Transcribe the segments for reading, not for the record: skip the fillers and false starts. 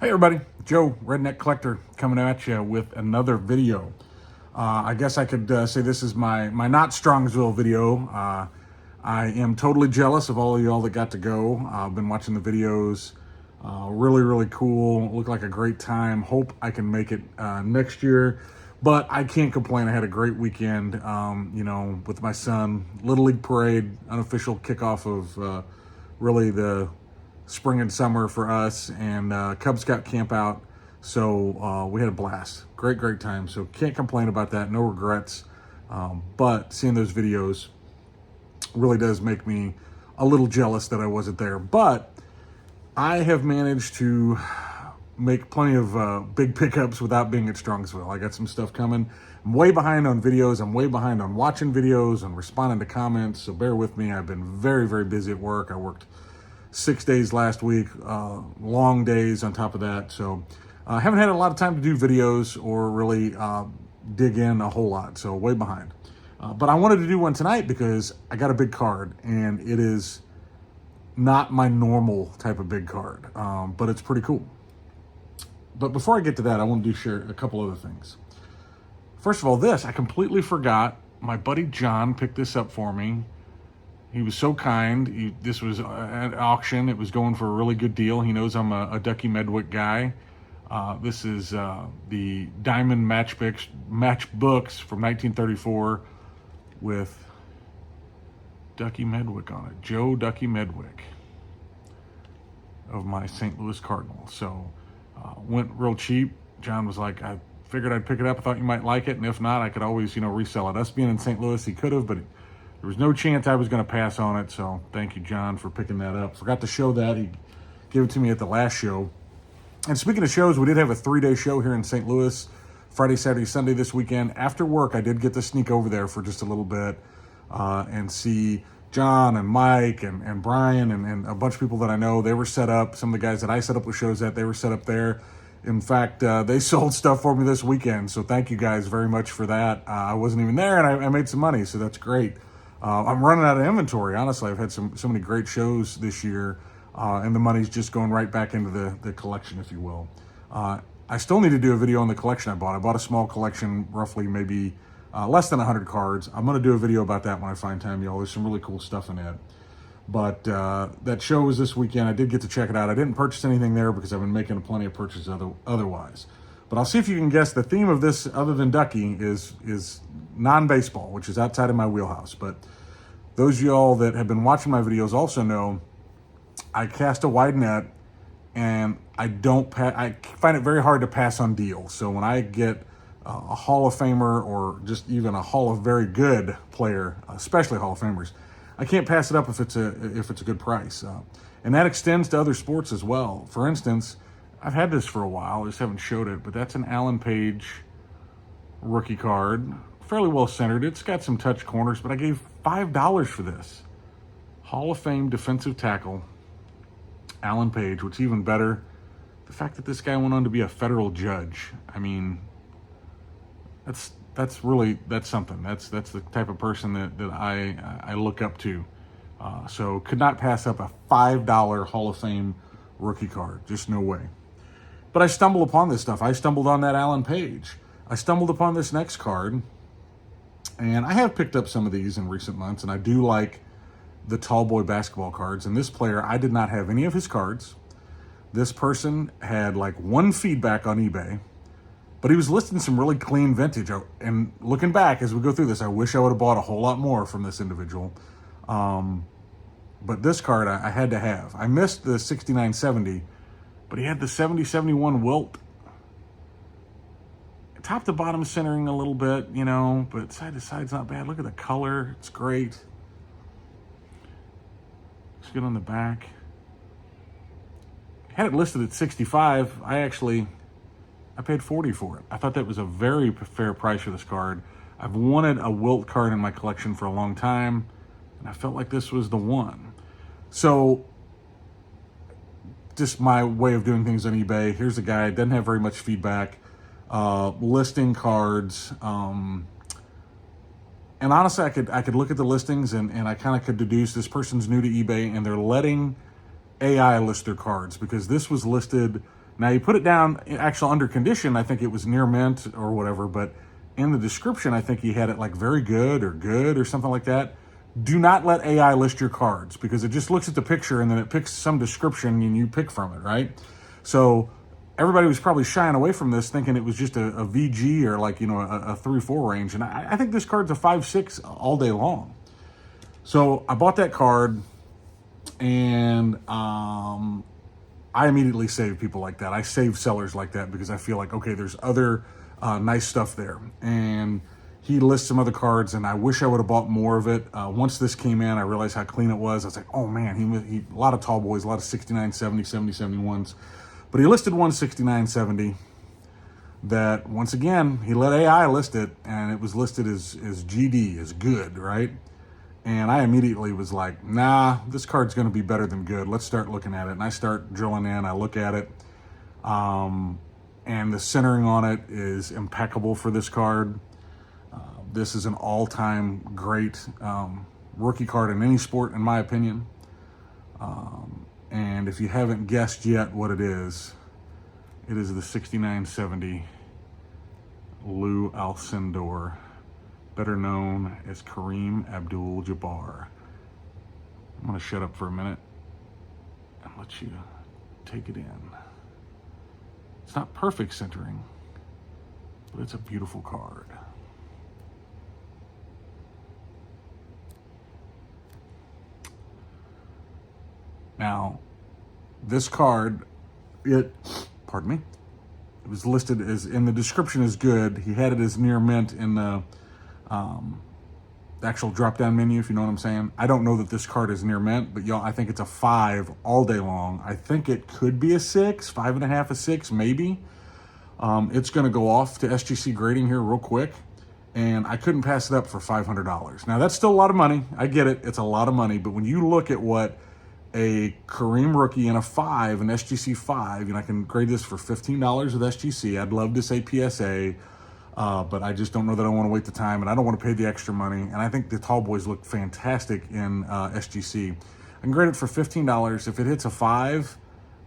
Hey everybody, Joe, Redneck Collector, coming at you with another video. I guess I could say this is my not Strongsville video. I am totally jealous of all of y'all that got to go. I've been watching the videos. Really cool. Looked like a great time. Hope I can make it next year. But I can't complain. I had a great weekend, with my son. Little League Parade, unofficial kickoff of really the spring and summer for us, and Cub Scout camp out. So we had a blast. Great time. So can't complain about that. No regrets. But seeing those videos really does make me a little jealous that I wasn't there. But I have managed to make plenty of big pickups without being at Strongsville. I got some stuff coming. I'm way behind on videos. I'm way behind on watching videos and responding to comments. So bear with me. I've been very busy at work. I worked 6 days last week, long days on top of that. So I haven't had a lot of time to do videos or really dig in a whole lot. So way behind. But I wanted to do one tonight because I got a big card, and it is not my normal type of big card, but it's pretty cool. But before I get to that, I want to share a couple other things. First of all, I completely forgot. My buddy John picked this up for me. He was so kind. This was an auction. It was going for a really good deal. He knows I'm a Ducky Medwick guy. This is the Diamond Matchbooks from 1934 with Ducky Medwick on it. Joe Ducky Medwick of my St. Louis Cardinals. So went real cheap. John was like, I figured I'd pick it up. I thought you might like it. And if not, I could always, resell it. Us being in St. Louis, he could have, but there was no chance I was going to pass on it. So thank you, John, for picking that up. Forgot to show that. He gave it to me at the last show. And speaking of shows, we did have a 3-day show here in St. Louis, Friday, Saturday, Sunday this weekend. After work, I did get to sneak over there for just a little bit and see John and Mike and Brian and a bunch of people that I know. They were set up. Some of the guys that I set up with shows at, they were set up there. In fact, they sold stuff for me this weekend. So thank you guys very much for that. I wasn't even there, and I made some money, so that's great. I'm running out of inventory, honestly. I've had so many great shows this year, and the money's just going right back into the collection, if you will. I still need to do a video on the collection I bought. I bought a small collection, roughly maybe less than 100 cards. I'm going to do a video about that when I find time, y'all. There's some really cool stuff in it. But that show was this weekend. I did get to check it out. I didn't purchase anything there because I've been making plenty of purchases otherwise. But I'll see if you can guess the theme of this, other than Ducky, is non-baseball, which is outside of my wheelhouse. But those of y'all that have been watching my videos also know I cast a wide net, and I find it very hard to pass on deals. So when I get a Hall of Famer or just even a Hall of very good player, especially Hall of Famers, I can't pass it up if it's a good price. And that extends to other sports as well. For instance, I've had this for a while. I just haven't showed it, but that's an Alan Page rookie card. Fairly well centered. It's got some touch corners, but I gave $5 for this. Hall of Fame defensive tackle, Alan Page. What's even better, the fact that this guy went on to be a federal judge. I mean, that's something. That's the type of person that I look up to. So could not pass up a $5 Hall of Fame rookie card. Just no way. But I stumbled upon this stuff. I stumbled on that Alan Page. I stumbled upon this next card, and I have picked up some of these in recent months, and I do like the tall boy basketball cards. And this player, I did not have any of his cards. This person had like one feedback on eBay, but he was listing some really clean vintage. And looking back as we go through this, I wish I would have bought a whole lot more from this individual. But this card I had to have. I missed the 69-70, but he had the 70-71 Wilt. Top to bottom centering a little bit, but side to side's not bad. Look at the color. It's great. It's good on the back. Had it listed at 65. I paid 40 for it. I thought that was a very fair price for this card. I've wanted a Wilt card in my collection for a long time, and I felt like this was the one. So, just my way of doing things on eBay. Here's a guy, doesn't have very much feedback, listing cards. And honestly, I could look at the listings and I kind of could deduce this person's new to eBay and they're letting AI list their cards, because this was listed Now you put it down, actual under condition, I think it was near mint or whatever, but in the description, I think he had it like very good or something like that. Do not let AI list your cards, because it just looks at the picture and then it picks some description and you pick from it, right? So everybody was probably shying away from this, thinking it was just a VG or like, a 3-4 range. And I think this card's a 5-6 all day long. So I bought that card, and I immediately save people like that. I save sellers like that because I feel like, okay, there's other nice stuff there. And he lists some other cards, and I wish I would have bought more of it. Once this came in, I realized how clean it was. I was like, oh man, he a lot of tall boys, a lot of 69, 70, 70, 71s. But he listed one 69, 70 that, once again, he let AI list it, and it was listed as GD, as good, right? And I immediately was like, nah, this card's going to be better than good. Let's start looking at it. And I start drilling in. I look at it. And the centering on it is impeccable for this card. This is an all-time great rookie card in any sport, in my opinion. And if you haven't guessed yet what it is the 6970 Lou Alcindor, better known as Kareem Abdul-Jabbar. I'm going to shut up for a minute and let you take it in. It's not perfect centering, but it's a beautiful card. Now, this card, pardon me, it was listed as, in the description, as good. He had it as near mint in the actual drop-down menu, if you know what I'm saying. I don't know that this card is near mint, but y'all, I think it's a 5 all day long. I think it could be a 6, 5.5, a 6, maybe. It's going to go off to SGC grading here real quick, and I couldn't pass it up for $500. Now, that's still a lot of money. I get it. It's a lot of money, but when you look at what a Kareem rookie in a 5, an SGC 5, and I can grade this for $15 with SGC. I'd love to say PSA, but I just don't know that I want to wait the time, and I don't want to pay the extra money. And I think the tall boys look fantastic in SGC. I can grade it for $15. If it hits a 5,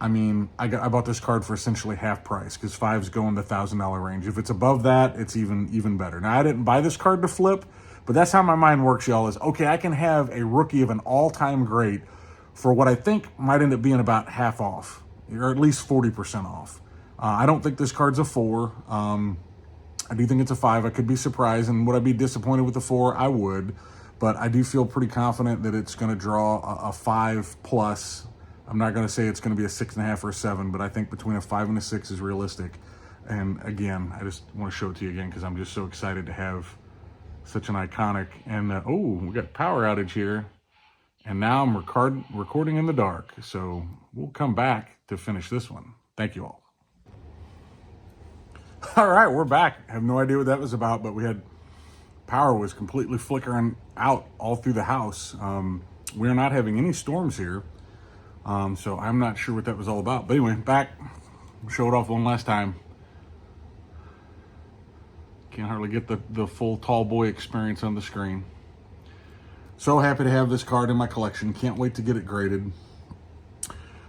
I mean, I bought this card for essentially half price, because 5s go in the $1,000 range. If it's above that, it's even better. Now, I didn't buy this card to flip, but that's how my mind works, y'all, is, okay, I can have a rookie of an all-time great for what I think might end up being about half off, or at least 40% off. I don't think this card's a 4. I do think it's a 5. I could be surprised, and would I be disappointed with the 4? I would, but I do feel pretty confident that it's going to draw a 5 plus. I'm not going to say it's going to be a 6.5 or a 7, but I think between a 5 and a 6 is realistic. And again, I just want to show it to you again because I'm just so excited to have such an iconic. And oh, we got a power outage here. And now I'm recording in the dark, so we'll come back to finish this one. Thank you all. All right, we're back. I have no idea what that was about, but power was completely flickering out all through the house. We're not having any storms here, so I'm not sure what that was all about. But anyway, back. Show it off one last time. Can't hardly get the full tall boy experience on the screen. So happy to have this card in my collection. Can't wait to get it graded.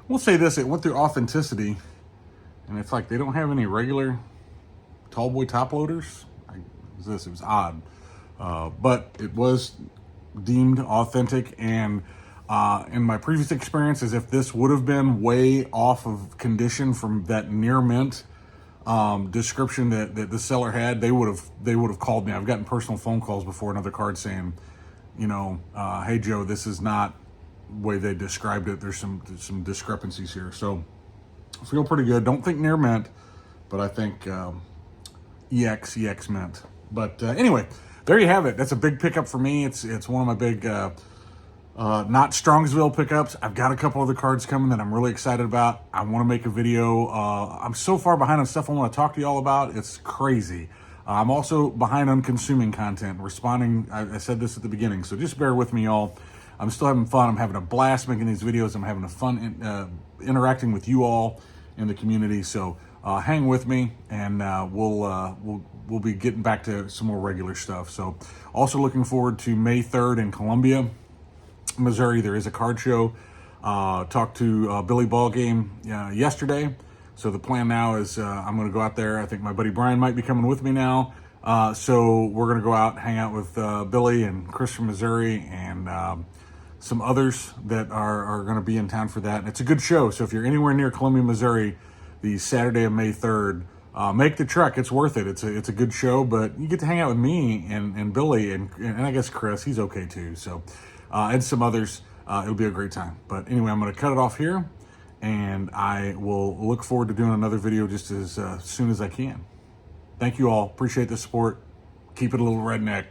We'll say this, it went through authenticity, and it's like they don't have any regular tall boy top loaders. It was odd. But it was deemed authentic, and in my previous experience, as if this would have been way off of condition from that near mint description that the seller had, they would have called me. I've gotten personal phone calls before, another card saying, hey Joe, this is not the way they described it. There's some discrepancies here. So I feel pretty good. Don't think near mint, but I think EX mint. But anyway, there you have it. That's a big pickup for me. It's one of my big not Strongsville pickups. I've got a couple other cards coming that I'm really excited about. I want to make a video. I'm so far behind on stuff I want to talk to you all about. It's crazy. I'm also behind on consuming content, responding. I said this at the beginning, so just bear with me, y'all. I'm still having fun. I'm having a blast making these videos. I'm having a fun interacting with you all in the community. So hang with me, and we'll be getting back to some more regular stuff. So also looking forward to May 3rd in Columbia, Missouri. There is a card show. Talked to Billy Ballgame yesterday. So the plan now is I'm going to go out there. I think my buddy Brian might be coming with me now. So we're going to go out, hang out with Billy and Chris from Missouri, and some others that are going to be in town for that. And it's a good show. So if you're anywhere near Columbia, Missouri, the Saturday of May 3rd, make the trek. It's worth it. It's a good show, but you get to hang out with me and Billy and I guess Chris. He's okay too. So and some others. It'll be a great time. But anyway, I'm going to cut it off here, and I will look forward to doing another video just as soon as I can. Thank you all. Appreciate the support. Keep it a little redneck.